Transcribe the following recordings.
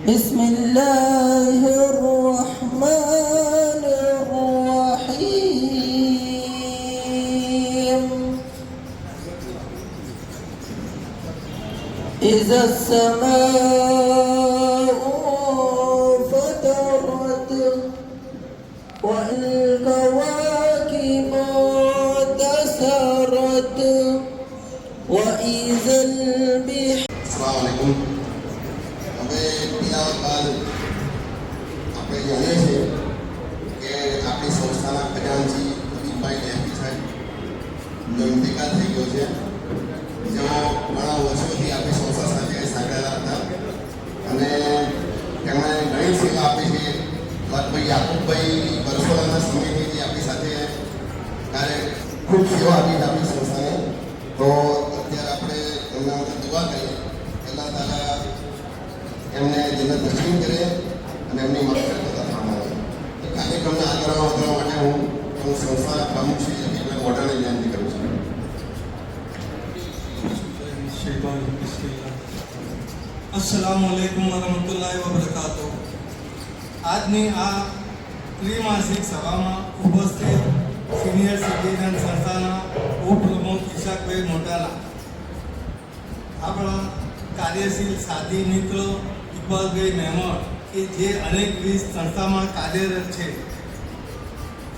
بسم الله الرحمن الرحيم إذا السماء فطرت والكواكب انتثرت وإذا البحار. अस्सलाम वालेकुम. હવે બીજા બાદ આપણે જાણીએ છીએ કે આપણી સંસ્થાના ખજાનચી હબીબભાઈ લહેરી સાહેબનો ઇન્તેકાલ થઈ ગયો છે. જેઓ ઘણા વર્ષોથી આપણી સંસ્થા સાથે સંકળાયેલા હતા અને તેમણે ઘણી સેવા આપી છે. લગભગ યાકુબભાઈ વર્ષોના સમયથી આપણી સાથે ખૂબ સેવા આપી છે આપણી સંસ્થાને. તો અત્યારે આપણે એમના માટે દુઆ કરીએ. અલ્લાહ તાલા એમને જન્નત નસીબ કરે અને એમની મગફરત તથા ફરમાવે. કાર્યક્રમને આગળ વધારવા માટે હું સંસ્થાના પ્રમુખ શ્રી હબીબભાઈ મોઢાને વિનંતી કરું છું. अस्सलामु अलैकुम वरहमतुल्लाहि वबरकातुह. આજની આ ત્રિમાસિક સભામાં ઉપસ્થિત સિનિયર સિટીઝન સંસ્થાના ઉપપ્રમુખ ઈશાકભાઈ મોટાલા, આપણા કાર્યશીલ સાથી મિત્રો ઇકબાલભાઈ મહેમદ કે જે અનેકવિધ સંસ્થામાં કાર્યરત છે.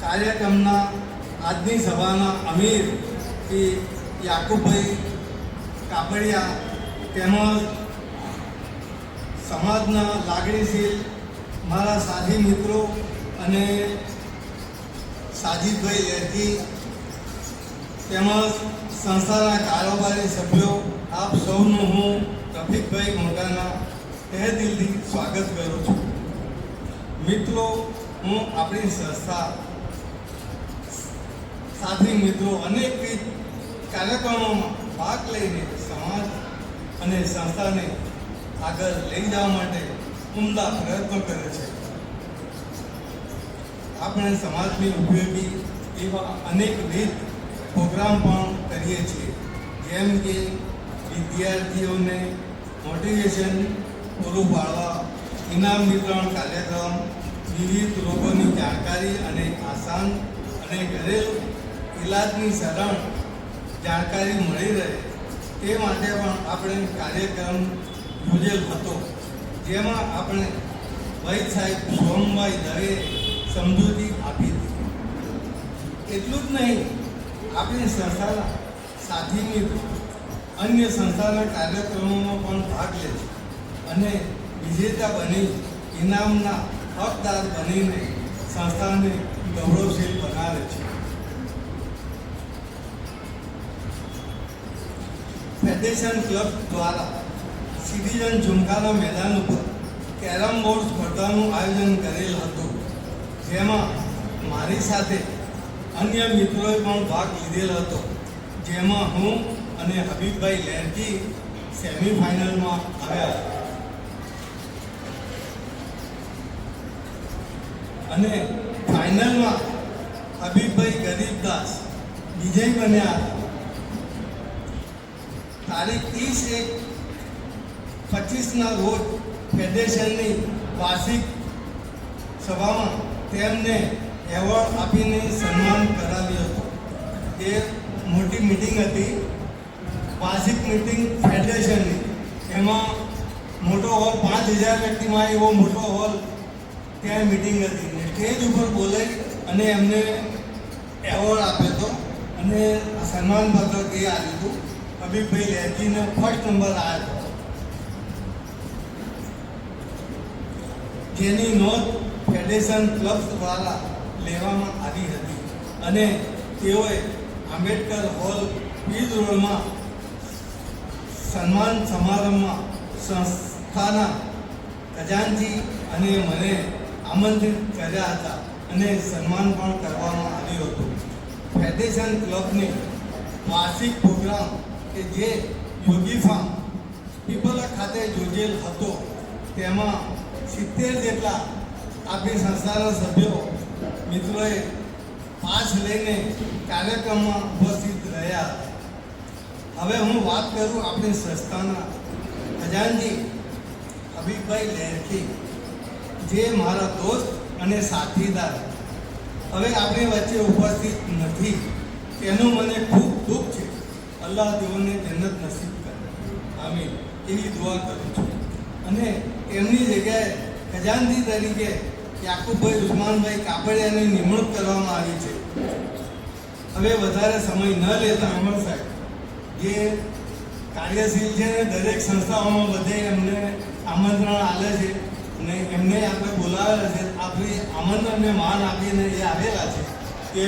કાર્યક્રમના આજની સભાના અમીર કે યાકુબભાઈ કાપડિયા તેમજ સમાજના લાગણીશીલ મારા સાથી મિત્રો અને સાજીદભાઈ લેરકી તેમજ સંસ્થાના કારોબારી સભ્યો, આપ સૌનું હું રફીકભાઈ મોટાના તહે દિલથી સ્વાગત કરું છું. મિત્રો, હું આપણી સંસ્થા સાથી મિત્રો અનેકવિધ કાર્યક્રમોમાં ભાગ લઈને સમાજ અને સંસ્થાને આગળ લઈ જવા માટે ઉમદા પ્રયત્નો કરે છે. આપણે સમાજની ઉપયોગી એવા અનેકવિધ પ્રોગ્રામ પણ કરીએ છીએ, જેમ કે વિદ્યાર્થીઓને મોટિવેશન પૂરું પાડવા, ઇનામ વિતરણ કાર્યક્રમ, વિવિધ રોગોની જાણકારી અને આસાન અને ઘરેલું ઇલાજની સરળ જાણકારી મળી રહે તે માટે પણ આપણે કાર્યક્રમ યોજેલ હતો, જેમાં આપણે ભાઈ સાહેબ સોમભાઈ દવે સમજૂતી આપી હતી. એટલું જ નહીં, આપણી સંસ્થાના સાથી મિત્રો અન્ય સંસ્થાના કાર્યક્રમોમાં પણ ભાગ લે છે અને વિજેતા બની ઇનામના હકદાર બનીને સંસ્થાને ગૌરવશીલ બનાવે છે. ફેડરેશન ક્લબ દ્વારા સિટીઝન ઝુમખાના મેદાન ઉપર કેરમ બોર્ડ સ્પર્ધાનું આયોજન કરેલ હતું, જેમાં મારી સાથે અન્ય મિત્રોએ પણ ભાગ લીધેલ હતો, જેમાં હું અને હબીબભાઈ લેરકી સેમિફાઇનલમાં આવ્યા અને ફાઇનલમાં હબીબભાઈ ગરીબદાસ વિજય બન્યા હતા. તારીખ 30/1/25ના રોજ ફેડરેશનની વાર્ષિક સભામાં તેમને એવોર્ડ આપીને સન્માન કરાવ્યું હતું. એ મોટી મિટિંગ હતી, વાર્ષિક મિટિંગ ફેડરેશનની. એમાં મોટો હોલ 5000 વ્યક્તિમાં એવો મોટો હોલ ત્યાં મિટિંગ હતી ને સ્ટેજ ઉપર બોલાઈ અને એમને એવોર્ડ આપ્યો હતો અને સન્માન પત્રક એ આપ્યું હતું. હબીબભાઈ લેરકીને ફર્સ્ટ નંબર આવ્યો હતો, જેની નોંધ ફેડરેશન ક્લબ દ્વારા લેવામાં આવી હતી અને તેઓએ આંબેડકર હોલ બીજ રોડમાં સન્માન સમારંભમાં સંસ્થાના ખજાનચી અને મને આમંત્રિત કર્યા હતા અને સન્માન પણ કરવામાં આવ્યું હતું. ફેડરેશન ક્લબની વાર્ષિક પ્રોગ્રામ કે જે યોગી ફાર્મ પીપલા ખાતે યોજેલ હતો, તેમાં 70 જેટલા આપણી સંસ્થાના સભ્યો મિત્રોએ પાસ લઈને કાર્યક્રમમાં ઉપસ્થિત રહ્યા હતા. હવે હું વાત કરું આપણી સંસ્થાના ખજાનચી હબીબભાઈ લેરકી, જે મારા દોસ્ત અને સાથીદાર હવે આપણી વચ્ચે ઉપસ્થિત નથી, તેનું મને ખૂબ દુઃખ છે. અલ્લાહ તેઓને જન્નત નસીબ કરે, આમીન, એવી દુઆ કરું છું. અને એમની જગ્યાએ ખજાનચી તરીકે યાકુબભાઈ ઉસ્માનભાઈ કાપડિયાની નિમણૂક કરવામાં આવી છે. હવે વધારે સમય ન લેતા અમર સાહેબ જે કાર્યશીલ છે ને દરેક સંસ્થાઓમાં બધે એમને આમંત્રણ આપે છે અને એમને આપણે બોલાવેલા છે. આપણી આમંત્રણને માન આપીને એ આવેલા છે. એ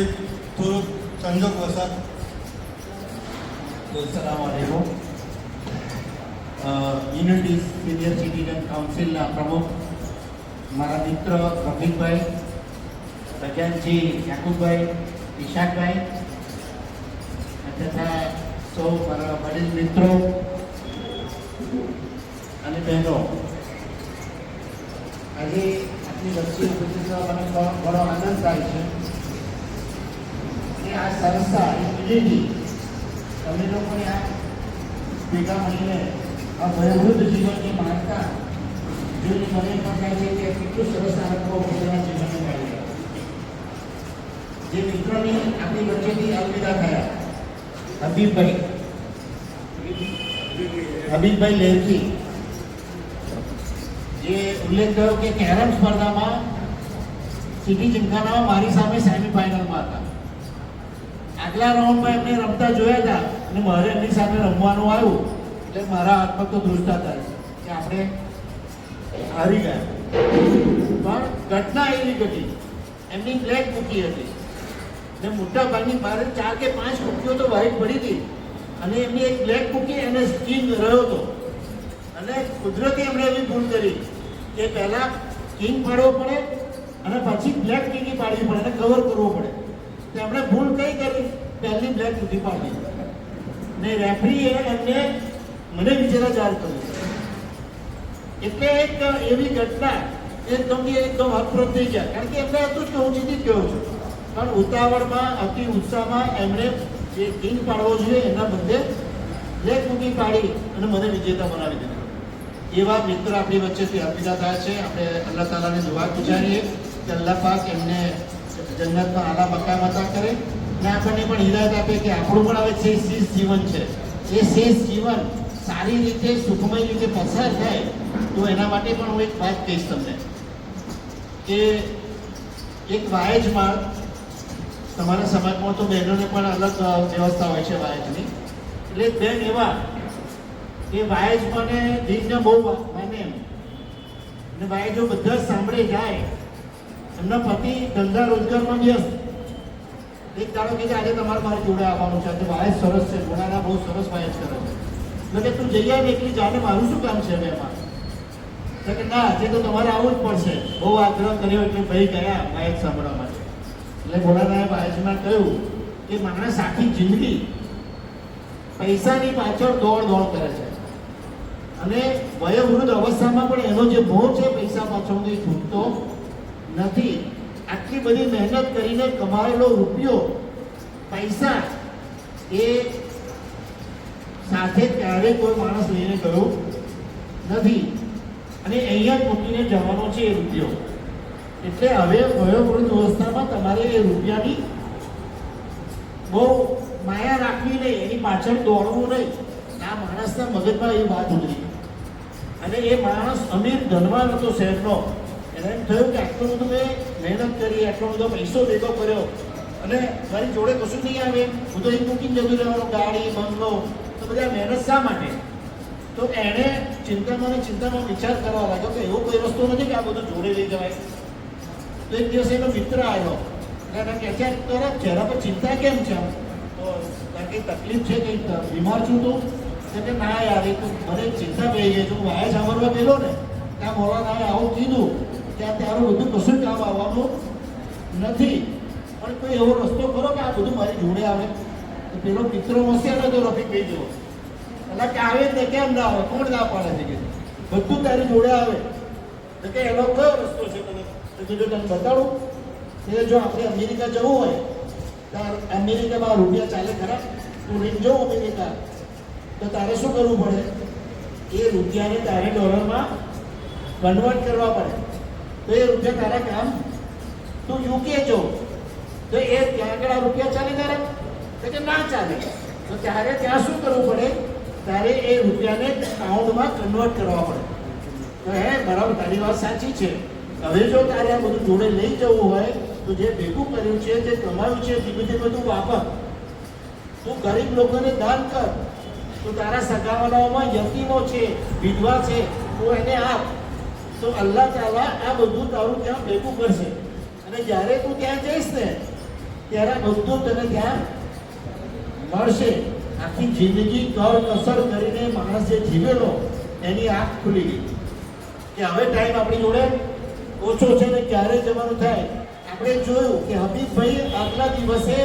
થોડોક સંજોગ વસાત. અસલામુઅલૈકુમ. યુનિટી સિનિયર સિટીઝન કાઉન્સિલના પ્રમુખ મારા મિત્ર રફીકભાઈ, ખજાનચી યાકુબભાઈ, ઇશાકભાઈ તથા સૌ મારા વડીલ મિત્રો અને બહેનો, આજે આપની વચ્ચે ઉપસ્થિત થવા મને ઘણો આનંદ થાય છે. અને આ સંસ્થા યુનિટી તમે લોકોને આ ભેગા મળીને આ વયોવૃદ્ધ જીવનની માનતા જોઈને મને પણ થાય છે કે કેટલું સરસ આ લોકો પોતાના જીવનને મળી ગયા. જે મિત્રોની આપણી વચ્ચેથી અલવિદા થયા, હબીબભાઈ લેરકી, જે ઉલ્લેખ થયો કે કેરમ સ્પર્ધામાં સિટી જિમખાનામાં મારી સામે સેમીફાઇનલમાં હતા. આગલા રાઉન્ડમાં એમને રમતા જોયા હતા અને મારે એમની સામે રમવાનું આવ્યું એટલે મારા હાથમાં તો ધ્રુજતા થાય કે આપણે હારી ગયા. પણ ઘટના એવી ઘટી, એમની બ્લેક મૂકી હતી ને મોટા ભાગની મારે 4 કે 5 કુકીઓ તો વ્હાઈટ પડી હતી અને એમની એક બ્લેક કુકી એને સ્કીન રહ્યો હતો. અને કુદરતી એમણે એવી ભૂલ કરી કે પહેલાં કિંગ પાડવો પડે અને પછી બ્લેક કિંગી પાડવી પડે અને કવર કરવો પડે. તો એમણે ભૂલ કઈ કરી, પહેલી બ્લેક કુકી પાડી ને રેફરીએ એમને મને બિચારા જાણ કર્યું. એટલે એક એવી ઘટના એકદમ અપ્રોત થઈ ગયા, કારણ કે એમને હતું કે હું જીતી ગયો છું, પણ ઉતાવળમાં અતિ ઉત્સાહમાં એમણે જે કિંગ પાડવો જોઈએ એના બદલે બ્લેક કુકી પાડી અને મને વિજેતા બનાવી દીધો. એવા મિત્ર આપણી વચ્ચેથી અલવિદા થયા છે. આપણે અલ્લાહ તાલાને દુઆ ગુજારીએ કે અલ્લાહ પાક એમને જન્નતમાં આલા મકામ અતા કરે અને આપણને પણ હિદાયત આપે કે આપણું પણ હવે શેષ જીવન છે, એ શેષ જીવન સારી રીતે સુખમય રીતે પસાર થાય. તો એના માટે પણ હું એક વાત કહીશ તમને કે એક વાયજમાં તમારા સમાજમાં તો બહેનોને પણ અલગ વ્યવસ્થા હોય છે વાયજની. એટલે બેન એવા કે વાયજ મને દિનને બહુ માને એમ, અને વાયજો બધા સાંભળે જાય. એમના પતિ ધંધા રોજગારમાં વ્યસ્ત. એક દાડો કે આજે તમારે મારી જોડે આવવાનું છે, વાયજ સરસ છે, ઘોડાના બહુ સરસ વાયજ કરે છે, એટલે કે તું જઈ આવે એટલી જાણે મારું શું કામ છે હવે એમાં. કે ના, આજે તો તમારે આવવું જ પડશે. બહુ આગ્રહ કર્યો એટલે ભાઈ ગયા વાયજ સાંભળવા માટે. એટલે ભોળાનાએ વાયજમાં કહ્યું કે માણસ આખી જિંદગી પૈસાની પાછળ દોડ કરે છે અને વયોવૃદ્ધ અવસ્થામાં પણ એનો જે મોહ છે પૈસા પાછળનો એ છૂટતો નથી. આટલી બધી મહેનત કરીને કમાયેલો રૂપિયો, પૈસા એ સાથે ક્યારેય કોઈ માણસ લઈને ગયો નથી અને અહીંયા જ મૂકીને જવાનો છે એ રૂપિયો. એટલે હવે વયોવૃદ્ધ અવસ્થામાં તમારે એ રૂપિયાની બહુ માયા રાખવી નહીં, એની પાછળ દોડવું નહીં. આ માણસના મગજમાં એ વાત ઉતરી અને એ માણસ અમીર ધનવાન હતો શહેરનો. એને એમ થયું કે આટલું બધું મેં મહેનત કરી, આટલો બધો પૈસો ભેગો કર્યો અને મારી જોડે કશું નહીં આવે, હું તો એક મૂકીને જતું રહેવાનું, ગાડી બંગલો, તો બધા મહેનત શા માટે? તો એણે ચિંતામાં વિચાર કરવા લાગ્યો કે એવો કોઈ વસ્તુ નથી કે આ બધું જોડે લઈ જવાય. તો એક દિવસ એનો મિત્ર આવ્યો અને કહે છે તારા ચહેરા પર ચિંતા કેમ છે? તો કંઈ તકલીફ છે, કંઈ બીમાર છું તું? કે ના યાર, એ મને ચિંતા પડી ગઈ. હું વાયા સાંભળવા ગયેલો ને ત્યાં મોલાનાએ આવું કીધું ત્યાં તારું બધું કશું કામ આવવાનું નથી, પણ કોઈ એવો રસ્તો કરો કે આ બધું મારી જોડે આવે. તો પેલો મિત્રો હોશિયાર હતો રફીક કહી દેવો, એટલે કે આવે ને કેમ ના આવે, કોણ ના પાડે છે કે બધું તારી જોડે આવે. તો કે એનો કયો રસ્તો છે તને? તો જો તને બતાડું કે જો આપણે અમેરિકા જવું હોય તો અમેરિકામાં રૂપિયા ચાલે ખરા? તું લઈને જવું અમેરિકા તો તારે શું કરવું પડે? એ રૂપિયાને તારે ડોલરમાં કન્વર્ટ કરવા પડે તો એ રૂપિયા તારા કામ. તું યુકે જો તો એ ત્યાં આગળ આ રૂપિયા ચાલે તારા તો કે ના ચાલે. તો ત્યારે ત્યાં શું કરવું પડે? તારે એ રૂપિયાને પાઉન્ડમાં કન્વર્ટ કરવા પડે. તો હે બરાબર, તારી વાત સાચી છે. હવે જો તારે આ બધું જોડે લઈ જવું હોય તો જે ભેગું કર્યું છે, જે કમાયું છે, ધીમે ધીમે બધું વાપર. તું ગરીબ લોકોને દાન કર. તું તારા સગાવાલાઓમાં યતીમો છે, વિધવા છે, તું એને આપ. તો અલ્લાહ તાલા આ બધું તારું ત્યાં ભેગું કરશે. અને જ્યારે તું ત્યાં જઈશ ને ત્યારે બધું તને ત્યાં મળશે. આખી જિંદગી કર કસર કરીને માણસ જે જીવેલો એની આંખ ખુલી ગઈ કે હવે ટાઈમ આપણી જોડે ઓછો છે ને ક્યારે જવાનું થાય. આપણે જોયું કે હબીબભાઈ આગલા દિવસે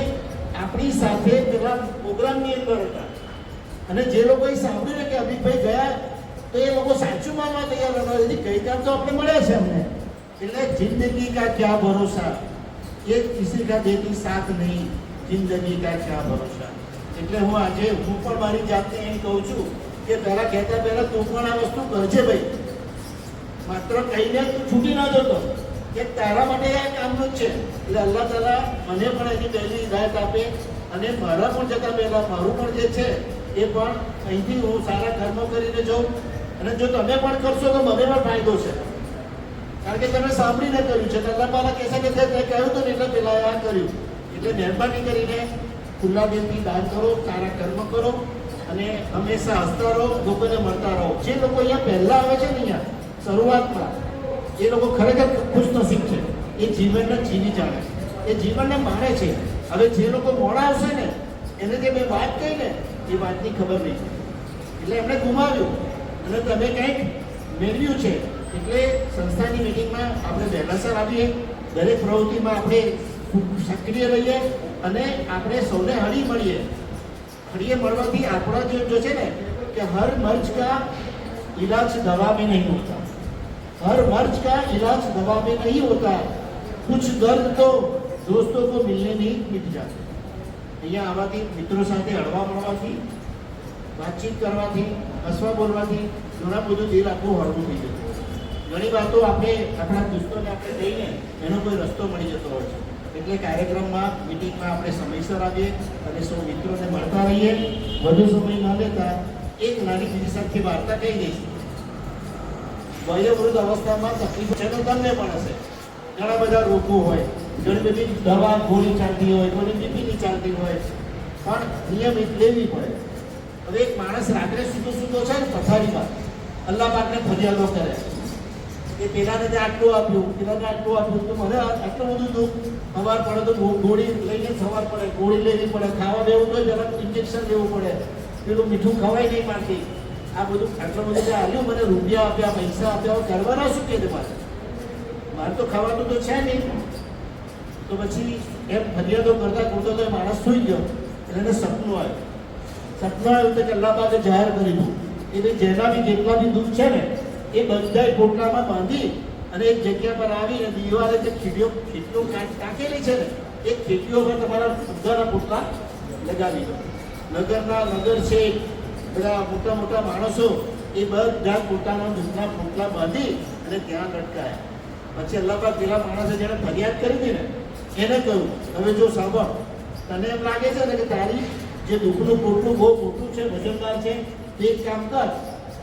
આપણી સાથે પેલા પ્રોગ્રામની અંદર હતા અને જે લોકોએ સાંભળ્યું ને કે હબીબભાઈ ગયા તો એ લોકો સાચું માનવા તૈયાર હતા. ગઈકાલ તો આપણે મળ્યા છે અમને. એટલે જિંદગી કા ક્યા ભરોસા, ये किसी का देती साथ नहीं, जिंदगी का क्या भरोसा. એટલે હું આજે હું પણ મારી જાતને એમ કહું છું કે પહેલા કહેતા પહેલા તું પણ આ વસ્તુ કરજે ભાઈ. માત્ર કહીને તું છૂટી ના જતો કે તારા માટે આ કામનું જ છે. એટલે અલ્લાહ તાલા મને પણ એની પહેલી હિદાયત આપે અને મારા પણ જતાં પહેલાં મારું પણ જે છે એ પણ અહીંથી હું સારા કર્મો કરીને જાઉં. અને જો તમે પણ કરશો તો મને પણ ફાયદો છે, કારણ કે તમે સાંભળીને કર્યું છે. અલ્લાહ તાલા કહેશે કે તે કહ્યું હતું ને એટલે પેલા આ કર્યું. એટલે મહેરબાની કરીને ખુલ્લા દિલથી દાન કરો, સારા કર્મ કરો અને હંમેશા હસતા રહો, લોકોને મળતા રહો. જે લોકો અહીંયા પહેલા આવે છે ને અહીંયા શરૂઆતમાં એ લોકો ખરેખર ખુશનસીબ છે. એ જીવનને જીવી જાણે, એ જીવનને માણે છે. હવે જે લોકો મોડા આવશે ને એને જે મેં વાત કહી ને એ વાતની ખબર નહીં, એટલે એમણે ગુમાવ્યું અને તમે કંઈક મેળવ્યું છે. એટલે સંસ્થાની મિટિંગમાં આપણે વહેલાસર આવીએ, દરેક પ્રવૃત્તિમાં આપણે સક્રિય રહીએ અને આપણે સૌને હળી મળીએ. હળીએ મળવાથી આપણા જો છે ને કે હર મર્જ કા इलाज दवा में नहीं होता, हर मर्ज का इलाज दवा में नहीं होता, कुछ दर्द तो दोस्तों को मिलने नहीं मिट जाते. અહીંયા આવાથી મિત્રો સાથે હળવા મળવાથી, વાતચીત કરવાથી, હસવા બોલવાથી ઘણા બધું દિલ આપણું હળવું થઈ જતું હોય છે. ઘણી વાતો આપણે આપણા દોસ્તોને આપણે કહીને એનો કોઈ રસ્તો મળી જતો હોય છે. એટલે કાર્યક્રમમાં મિટિંગમાં આપણે સમયસર આવીએ અને સૌ મિત્રોને મળતા રહીએ. વધુ સમય ન લેતા એક નાની બીજી સાથે વાર્તા કહી દઈશ. વયોવૃદ્ધ અવસ્થામાં તકલીફ છે તો તમને પણ હશે. ઘણા બધા રોગો હોય, ઘણી બધી દવા ગોળી ચાલતી હોય, ઘણી બીપીની ચાલતી હોય, પણ નિયમિત લેવી પડે. હવે એક માણસ રાત્રે સૂતો છે ને પથારીમાં અલ્લાહ પાકને ફરિયાદો કરે કે પેલાને તે આટલું આપ્યું, પેલાને આટલું આપ્યું, તો મને આટલું બધું દુઃખ. સવાર પડે તો ગોળી લઈને સવાર પડે, ગોળી લેવી પડે, ખાવા દેવું તો જરાક ઇન્જેક્શન લેવું પડે, પેલું મીઠું ખવાય નહીં માંગતી. આ બધું આટલું બધું જે આવ્યું, મને રૂપિયા આપ્યા, પૈસા આપ્યા, કરવાના શું કે મારે તો ખાવાનું તો છે નહીં. તો પછી એમ ફરિયાદો કરતા કરતા તો માણસ સૂઈ ગયો. એટલે એને સપનું આવ્યું. સપનું આવ્યું તો કે અલ્લાહ પાકે જાહેર કરી દીધું એટલે જેના બી જેટલા બી દુઃખ છે ને એ બધા પોટલામાં બાંધી અને એક જગ્યા પર આવીને દિવાલે જે ખીડીઓ ટાંકેલી છે ને એ ખીડીઓ પર તમારા બધાના પોટલા લગાવી દો. નગર છે બધા મોટા મોટા માણસો એ બધા પોતાના દુઃખના પોટલા બાંધી અને ત્યાં લટકાયા. પછી અલ્લાહ પાક પેલા માણસે જેને ફરિયાદ કરી હતી ને એને કહ્યું, હવે જો સાંભળ, તને એમ લાગે છે ને કે તારી જે દુઃખનું પોટલું બહુ મોટું છે, વજનદાર છે, તે એક કામ કર,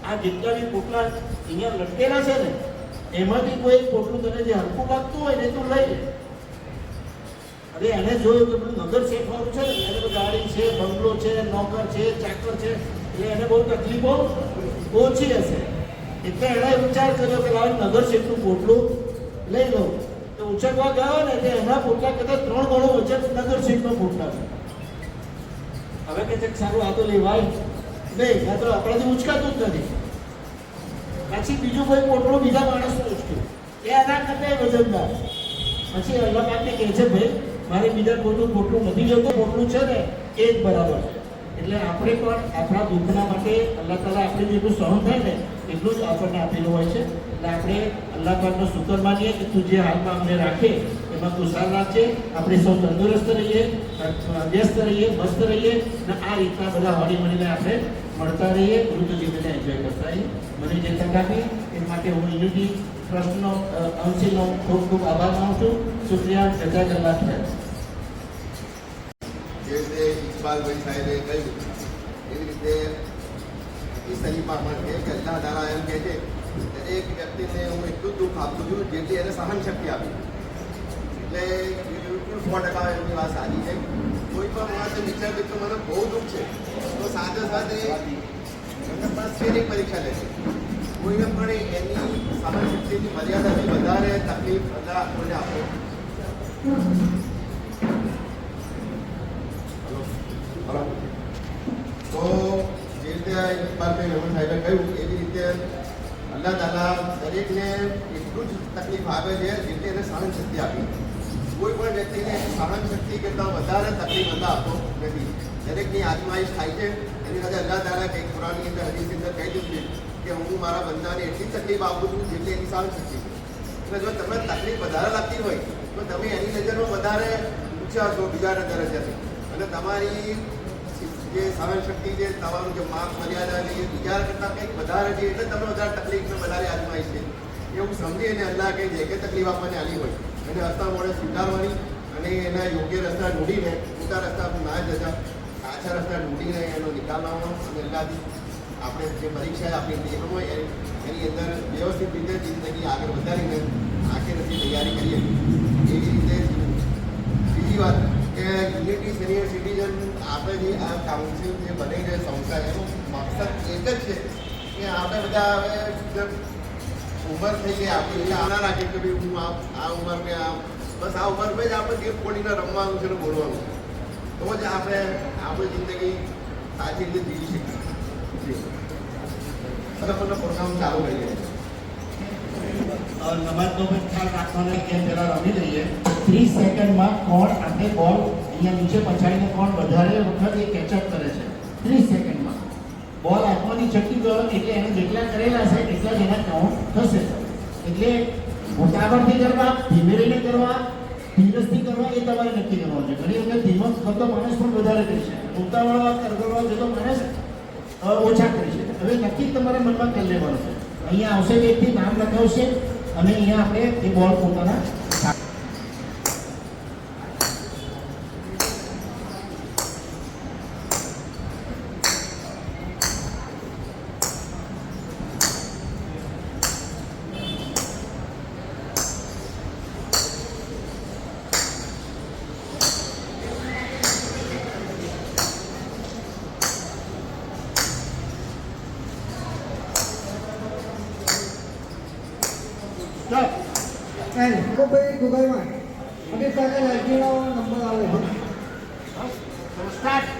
આ જેટલા બી પોટલા અહીંયા લટકેલા છે ને એમાંથી કોઈ એક પોટલું તને જે હલકું લાગતું હોય ને તું લઈ લે. હવે એને જોયું કે પેલું નગર શેઠવાળું છે ને એને તો ગાડી છે, બંગલો છે, નોકર છે, ચાકર છે, એટલે એને બહુ તકલીફો ઓછી હશે. એટલે એણે વિચાર કર્યો કે લાવ નગર શેઠનું પોટલું લઈ લો. તો ઉચકવા ગયો ને એટલે એના પોટલા કદાચ 3 ગણો વજન નગર શેઠનો પોટલા છે. હવે કે સારું આ તો લેવાય નહીં, આ તો આપણાથી ઉચકાતું જ નથી. પછી બીજું કોઈ પોટલું બીજા માણસનું ઉચક્યું, એ એના કરતા વજનદાર. પછી અલ્લાહ પાકને કહે છે, ભાઈ મારે બીજા કોઈનું પોટલું નથી જોતું, પોટલું છે ને એ જ બરાબર છે. એટલે આપણે પણ આપણા દુઃખના માટે અલ્લાહ તાલા આપણે જેટલું સહન થાય ને એટલું જ આપણને આપેલું હોય છે. એટલે આપણે અલ્લાહ પાકનો શુકર માનીએ કે તું જે હાલમાં અમને રાખે એમાં તું સાર રાખજે, આપણે સૌ તંદુરસ્ત રહીએ, વ્યસ્ત રહીએ, મસ્ત રહીએ અને આ રીતના બધા હળી મળીને આપણે મળતા રહીએ, વૃદ્ધ જીવનને એન્જોય કરતા રહીએ. મને જે તક આપી એ માટે હું યુનિટી ટ્રસ્ટનો કાઉન્સિલનો ખૂબ ખૂબ આભાર માનું છું. શુક્રિયા, જઝાકલ્લાહ ખૈર. જે રીતે ઇકબાલભાઈ સાહેબે કહ્યું એવી રીતે ઈસલીમાં પણ કહે કે અલ્લાહ તાલા એમ કહે છે કે એક વ્યક્તિને હું એટલું દુઃખ આપું છું જેથી એને સહન શક્તિ આપી. એટલે બિલકુલ 100% એમની વાત સાચી છે. કોઈ પણ વાત વિચાર તો મને બહુ દુઃખ છે તો સાથે સાથે એમને પણ શ્રેણી પરીક્ષા લે છે. કોઈને પણ એની સહન શક્તિની મર્યાદાથી વધારે તકલીફ બધા કોઈને આપો. તો જે રીતે ઇકબાલભાઈ મેમન સાહેબે કહ્યું એવી રીતે અલ્લાહ તાલા દરેકને એટલું જ તકલીફ આપે છે જેટલી એને સહન શક્તિ આપી. કોઈ પણ વ્યક્તિને સહન શક્તિ કરતાં વધારે તકલીફ અલ્લાહ આપતો નથી. દરેકની આજમાઈશ થાય છે. એની સાથે અલ્લાહ તાલા કંઈક કુરાનની અંદર હદીસની અંદર કહી દીધું છે કે હું મારા બંદાને એટલી તકલીફ આપું છું જેટલી એની સહન શક્તિ છે. એટલે જો તમને તકલીફ વધારે લાગતી હોય તો તમે એની નજરમાં વધારે ઊંચા છો બીજાના દરજ્જાથી, અને તમારી જે સહન શક્તિ છે, તમારું જે માર્ક મર્યાદા છે એ બીજા કરતાં કંઈક વધારે છે એટલે તમે વધારે તકલીફને વધારે આજમાઈશ છે એવું સમજી અને અલ્લાહ કંઈ જે કે તકલીફ આપવાની આલી હોય એને રસ્તા મોડે સ્વીકારવાની અને એના યોગ્ય રસ્તા ઢૂંઢીને ખોટા રસ્તા ના જતા સાચા રસ્તા ઢૂંઢીને એનો નિકાલ લાવવાનો અને અલ્લાહથી આપણે જે પરીક્ષા આપણી નિયમો હોય એની અંદર વ્યવસ્થિત રીતે જિંદગી આગળ વધારીને આખેરથી તૈયારી કરીએ. એવી રીતે બીજી વાત કે યુનિટી સિનિયર સિટીઝન આપણે જે આ કાઉન્સિલ જે બની છે સંસ્થા એનો મકસદ એક જ છે કે આપણે બધા હવે ઉંમર થઈ ગઈ આપણી એટલે આના રાખીએ કે ભાઈ હું આ ઉંમર મેં બસ આ ઉંમરમાં જ આપણે ગેમ ખોલીને રમવાનું છે ને બોલવાનું, તો જ આપણે આપણી જિંદગી સાચી રીતે જીવી શકીએ. આપણને પ્રોગ્રામ ચાલુ કરીએ. નમાજનો પણ ખ્યાલ રાખવાનો કે પહેલાં રમી લઈએ. 30 સેકન્ડમાં કોણ આપણે બોલ અહીંયા નીચે પછાડીને કોણ વધારે વખત એ કેચઅપ કરે છે. 30 સેકન્ડમાં બોલ આપવાની શક્તિ કરો એટલે એને જેટલા કરેલા છે એટલા જ એના કાઉન્ટ થશે. એટલે ઉતાવળથી કરવા, ધીમે રહીને કરવા, ધીરજથી કરવા એ તમારે નક્કી કરવાનું છે. ઘણી વખત ધીમો કરતો માણસ પણ વધારે કરી છે, ઉતાવળવા કરવા જતો માણસ ઓછા કરી છે. હવે નક્કી તમારા મનમાં કરી લેવાનું છે. અહીંયા આવશે વ્યક્તિ નામ લખાવશે અને અહીંયા આપણે એ બોલ પોતાના ભાઈ દુબઈમાં અને તારે લડકીનો નંબર આવે છે. સ્ટાર્ટ.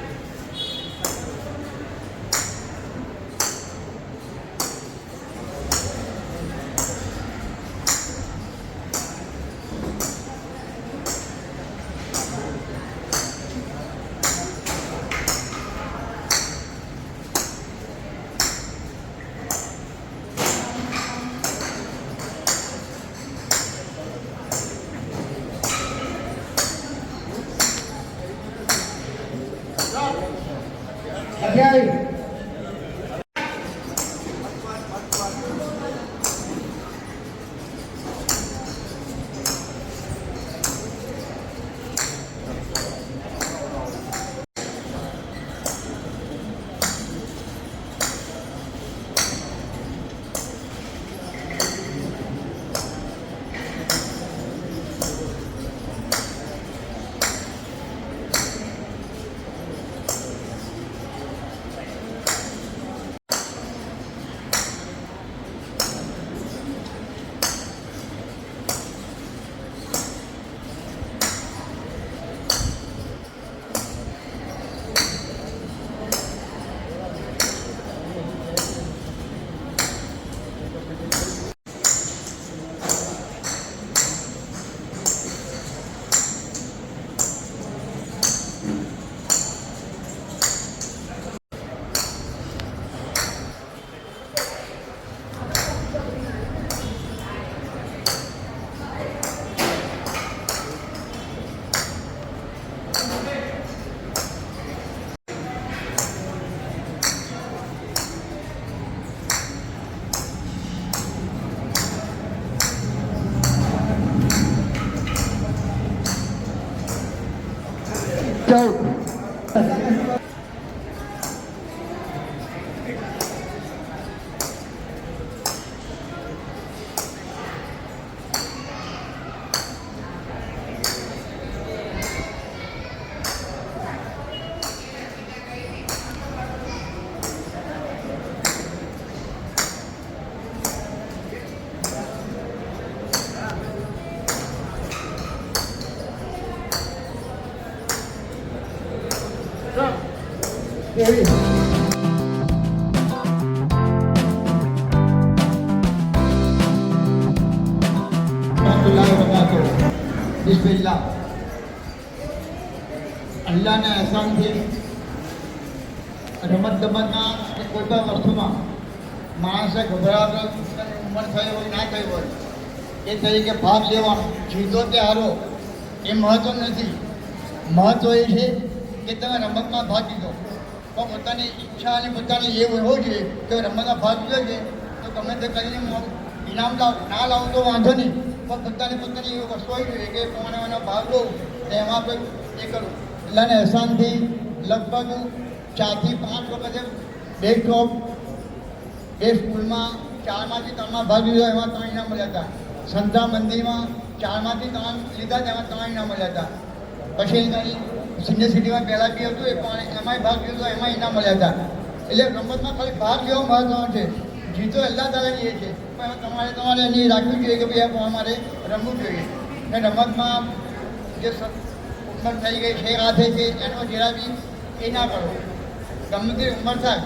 14. બિસ્મિલ્લાહ. અલ્લાહના એહસાનથી રમતગમતના કોઈ પણ વસ્તુમાં માણસે ગભરાટ ઉંમર થઈ હોય ના થઈ હોય એ તરીકે ભાગ લેવાનો, જીતો કે હારો એ મહત્વ નથી. મહત્વ એ છે કે તમે રમતમાં ભાગ લીધો તો પોતાની ઈચ્છા અને પોતાની એ હોવો જોઈએ કે રમતમાં ભાગ લીધો છે તો ગમે તે કરીને ઇનામ ના લાવો તો વાંધો નહીં, પણ પોતાની એવી વસ્તુ હોવી જોઈએ કે પ્રમાણે ભાગ લો અને એમાં કંઈક એ કરું. અલ્લાહને એહસાનથી લગભગ 4 થી 5 વખતે બે સ્કૂલમાં 4માંથી 3માં ભાગ લીધો, એમાં 3 ઇનામ મળ્યા હતા. સંતા મંદિરમાં 4માંથી 3 લીધા, તેમાં 3 ઇનામ મળ્યા હતા. પછી સિનિયર સિટીમાં પહેલાં બી હતું, એમાંય ભાગ લીધો, એમાં ઇનામ મળ્યા હતા. એટલે રમતમાં ખાલી ભાગ લેવો મહત્વનો છે. જીતો અલ્લાહ તાલાની એ છે, પણ તમારે એની રાખવી જોઈએ કે ભાઈ આ મારે રમવું જોઈએ. ને રમતમાં જે ઉંમર થઈ ગઈ છે હાથે છે એનો જરા બી એ ના કરો. ગમે તે ઉંમર થાય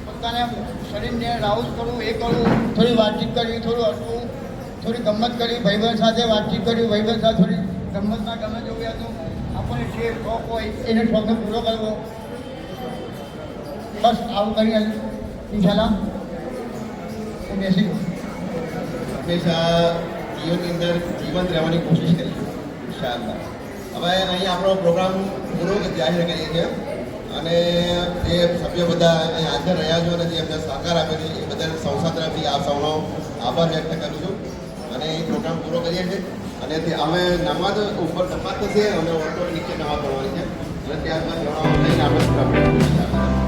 પોતાને શરીરને રાઉઝ કરવું, એ કરવું, થોડી વાતચીત કરવી, થોડું હસવું, થોડી ગમત કરવી, ભાઈબંધ સાથે વાતચીત કરવી, ભાઈબંધ સાથે થોડી ગમતમાં ગમે જવું હતું. આપણને જે શોખ હોય એને શોખને પૂરો કરવો. બસ આવું કરી ઇન્શાલ્લાહ હું બેસી ગયો. હંમેશા જીવનની અંદર જીવંત રહેવાની કોશિશ કરી ઇન્શાઅલ્લાહ. હવે અહીં આપણો પ્રોગ્રામ પૂરો જાહેર કરીએ છીએ અને જે સભ્યો બધા અહીં હાજર રહ્યા છો અને જે અમને સહકાર આપ્યો છે એ બદલ સંસ્થા તરફથી આ સૌનો આભાર વ્યક્ત કરું છું અને એ પ્રોગ્રામ પૂરો કરીએ છીએ. અને અમે નમાજ ઉપર નમાજ થશે, અમે ઓટો નીચે નમાજ ભણવાની છે અને ત્યારબાદ લઈને આપણે